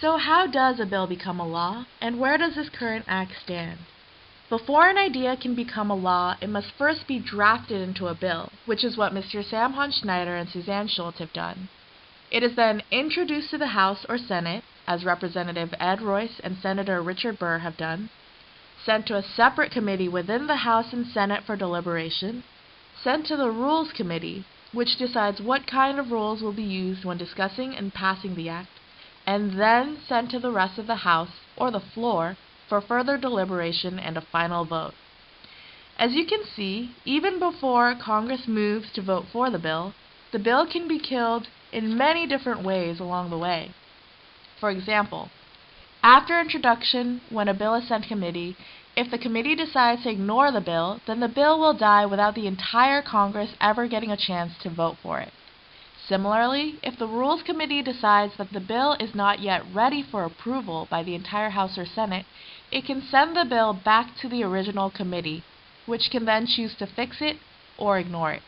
So how does a bill become a law, and where does this current act stand? Before an idea can become a law, it must first be drafted into a bill, which is what Mr. Sam Schneider and Suzanne Schultz have done. It is then introduced to the House or Senate, as Representative Ed Royce and Senator Richard Burr have done, sent to a separate committee within the House and Senate for deliberation, sent to the Rules Committee, which decides what kind of rules will be used when discussing and passing the act, and then sent to the rest of the House, or the floor, for further deliberation and a final vote. As you can see, even before Congress moves to vote for the bill can be killed in many different ways along the way. For example, after introduction, when a bill is sent to committee, if the committee decides to ignore the bill, then the bill will die without the entire Congress ever getting a chance to vote for it. Similarly, if the Rules Committee decides that the bill is not yet ready for approval by the entire House or Senate, it can send the bill back to the original committee, which can then choose to fix it or ignore it.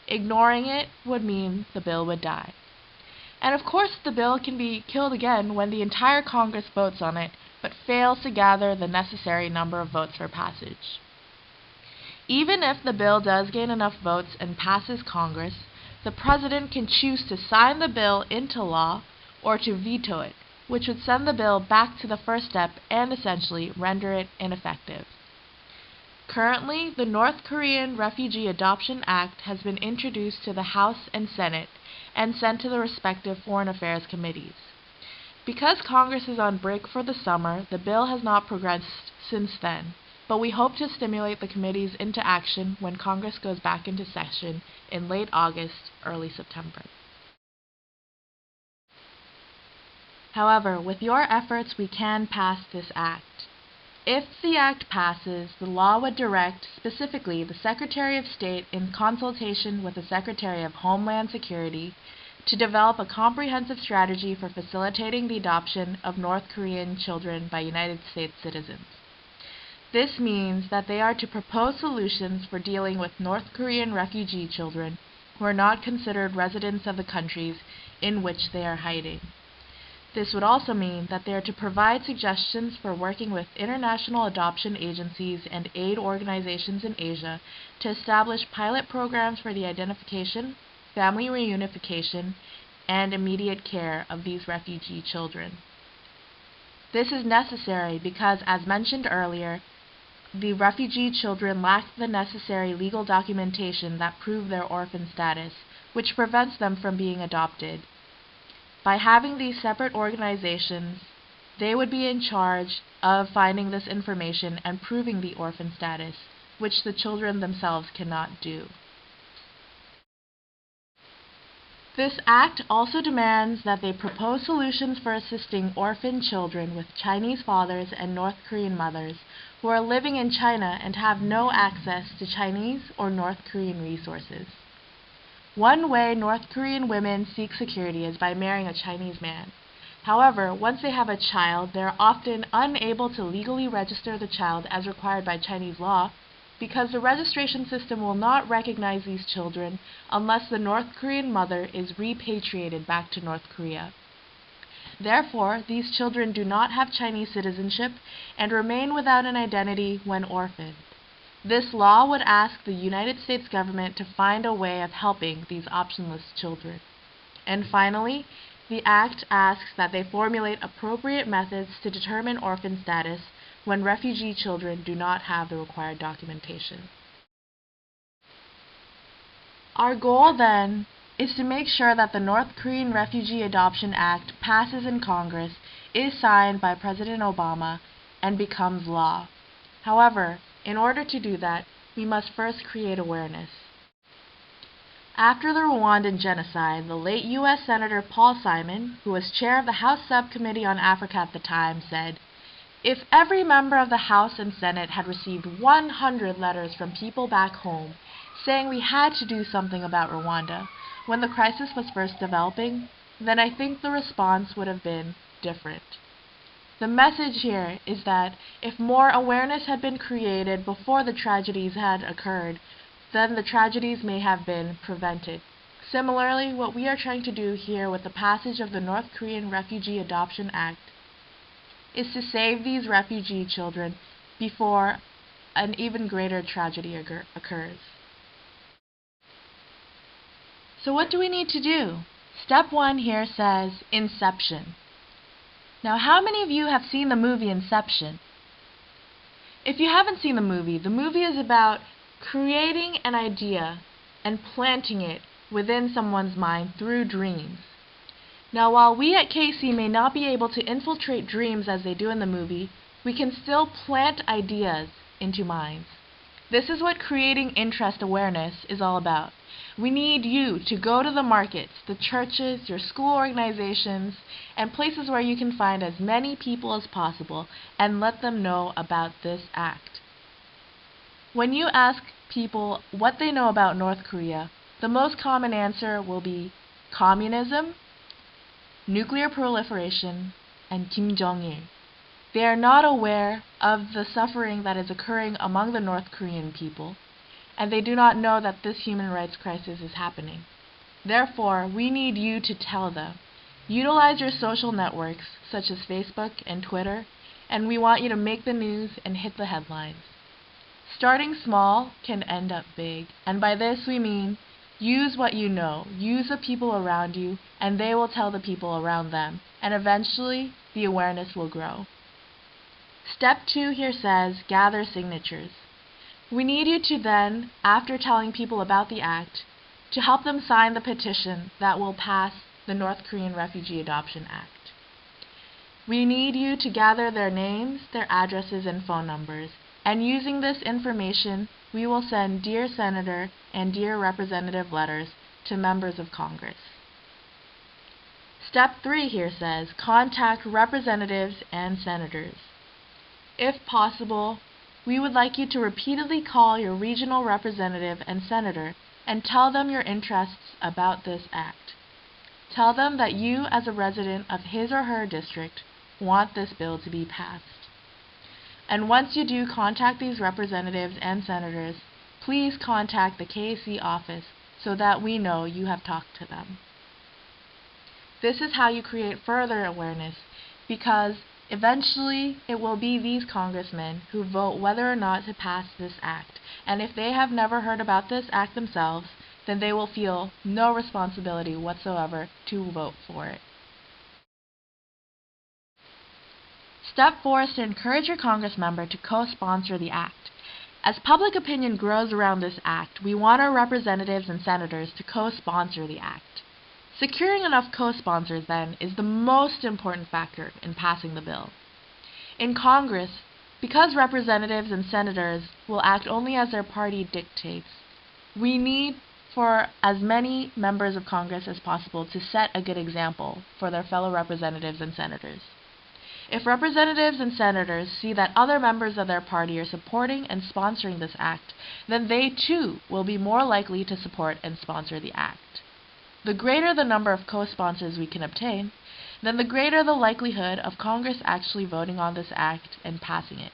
Ignoring it would mean the bill would die. And of course, the bill can be killed again when the entire Congress votes on it, but fails to gather the necessary number of votes for passage. Even if the bill does gain enough votes and passes Congress, the President can choose to sign the bill into law or to veto it, which would send the bill back to the first step and essentially render it ineffective. Currently, the North Korean Refugee Adoption Act has been introduced to the House and Senate and sent to the respective Foreign Affairs committees. Because Congress is on break for the summer, the bill has not progressed since then, but we hope to stimulate the committees into action when Congress goes back into session in late August, early September. However, with your efforts, we can pass this act. If the act passes, the law would direct specifically the Secretary of State in consultation with the Secretary of Homeland Security to develop a comprehensive strategy for facilitating the adoption of North Korean children by United States citizens. This means that they are to propose solutions for dealing with North Korean refugee children who are not considered residents of the countries in which they are hiding. This would also mean that they are to provide suggestions for working with international adoption agencies and aid organizations in Asia to establish pilot programs for the identification, family reunification, and immediate care of these refugee children. This is necessary because, as mentioned earlier, the refugee children lack the necessary legal documentation that prove their orphan status, which prevents them from being adopted. By having these separate organizations, they would be in charge of finding this information and proving the orphan status, which the children themselves cannot do. This act also demands that they propose solutions for assisting orphan children with Chinese fathers and North Korean mothers who are living in China and have no access to Chinese or North Korean resources. One way North Korean women seek security is by marrying a Chinese man. However, once they have a child, they are often unable to legally register the child as required by Chinese law because the registration system will not recognize these children unless the North Korean mother is repatriated back to North Korea. Therefore, these children do not have Chinese citizenship and remain without an identity when orphaned. This law would ask the United States government to find a way of helping these optionless children. And finally, the Act asks that they formulate appropriate methods to determine orphan status when refugee children do not have the required documentation. Our goal, then, is to make sure that the North Korean Refugee Adoption Act passes in Congress, is signed by President Obama, and becomes law. However, in order to do that, we must first create awareness. After the Rwandan genocide, the late U.S. Senator Paul Simon, who was chair of the House Subcommittee on Africa at the time, said, "If every member of the House and Senate had received 100 letters from people back home saying we had to do something about Rwanda when the crisis was first developing, then I think the response would have been different." The message here is that if more awareness had been created before the tragedies had occurred, then the tragedies may have been prevented. Similarly, what we are trying to do here with the passage of the North Korean Refugee Adoption Act is to save these refugee children before an even greater tragedy occurs. So what do we need to do? Step 1 here says Inception. Now, how many of you have seen the movie Inception? If you haven't seen the movie is about creating an idea and planting it within someone's mind through dreams. Now, while we at KC may not be able to infiltrate dreams as they do in the movie, we can still plant ideas into minds. This is what creating interest awareness is all about. We need you to go to the markets, the churches, your school organizations, and places where you can find as many people as possible and let them know about this act. When you ask people what they know about North Korea, the most common answer will be communism, nuclear proliferation, and Kim Jong-il. They are not aware of the suffering that is occurring among the North Korean people, and they do not know that this human rights crisis is happening. Therefore, we need you to tell them. Utilize your social networks, such as Facebook and Twitter, and we want you to make the news and hit the headlines. Starting small can end up big, and by this we mean use what you know, use the people around you, and they will tell the people around them, and eventually the awareness will grow. Step 2 here says gather signatures. We need you to then, after telling people about the act, to help them sign the petition that will pass the North Korean Refugee Adoption Act. We need you to gather their names, their addresses, and phone numbers, and using this information, we will send Dear Senator and Dear Representative letters to members of Congress. Step 3 here says contact representatives and senators. If possible, we would like you to repeatedly call your regional representative and senator and tell them your interests about this act. Tell them that you, as a resident of his or her district, want this bill to be passed. And once you do contact these representatives and senators, please contact the KAC office so that we know you have talked to them. This is how you create further awareness, because eventually it will be these congressmen who vote whether or not to pass this act, and if they have never heard about this act themselves, then they will feel no responsibility whatsoever to vote for it. Step 4 is to encourage your Congress member to co-sponsor the act. As public opinion grows around this act, we want our representatives and senators to co-sponsor the act. Securing enough co-sponsors, then, is the most important factor in passing the bill. In Congress, because representatives and senators will act only as their party dictates, we need for as many members of Congress as possible to set a good example for their fellow representatives and senators. If representatives and senators see that other members of their party are supporting and sponsoring this act, then they too will be more likely to support and sponsor the act. The greater the number of co-sponsors we can obtain, then the greater the likelihood of Congress actually voting on this act and passing it.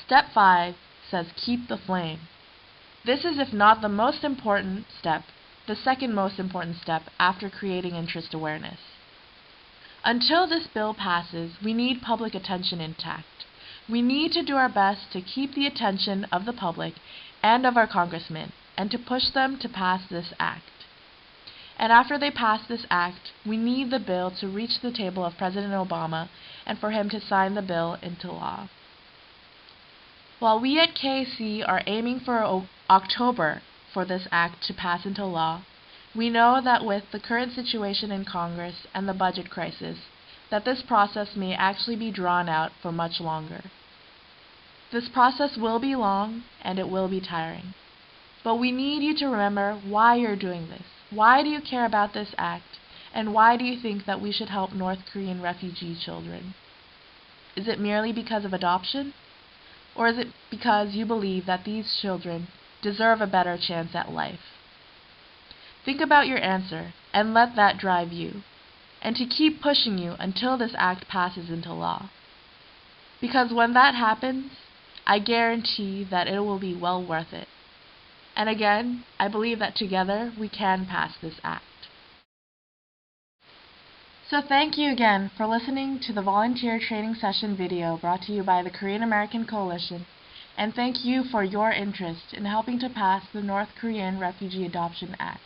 Step 5 says keep the flame. This is, if not the most important step, the second most important step after creating interest awareness. Until this bill passes, we need public attention intact. We need to do our best to keep the attention of the public and of our congressmen, and to push them to pass this act. And after they pass this act, we need the bill to reach the table of President Obama and for him to sign the bill into law. While we at KC are aiming for October for this act to pass into law, we know that with the current situation in Congress and the budget crisis, that this process may actually be drawn out for much longer. This process will be long and it will be tiring. But we need you to remember why you're doing this. Why do you care about this act? And why do you think that we should help North Korean refugee children? Is it merely because of adoption? Or is it because you believe that these children deserve a better chance at life? Think about your answer and let that drive you, and to keep pushing you until this act passes into law. Because when that happens, I guarantee that it will be well worth it. And again, I believe that together we can pass this act. So thank you again for listening to the volunteer training session video brought to you by the Korean American Coalition, and thank you for your interest in helping to pass the North Korean Refugee Adoption Act.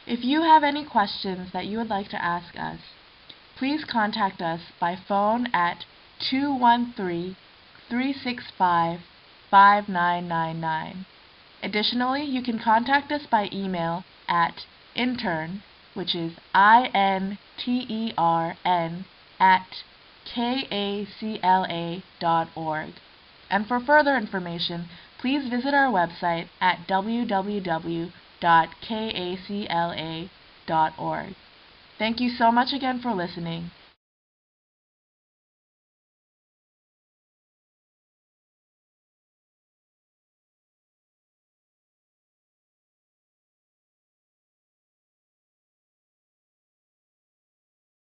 If you have any questions that you would like to ask us, please contact us by phone at 213-365-5999. Additionally, you can contact us by email at intern, which is INTERN, @KACLA.org. And for further information, please visit our website at www.kacla.org. Thank you so much again for listening,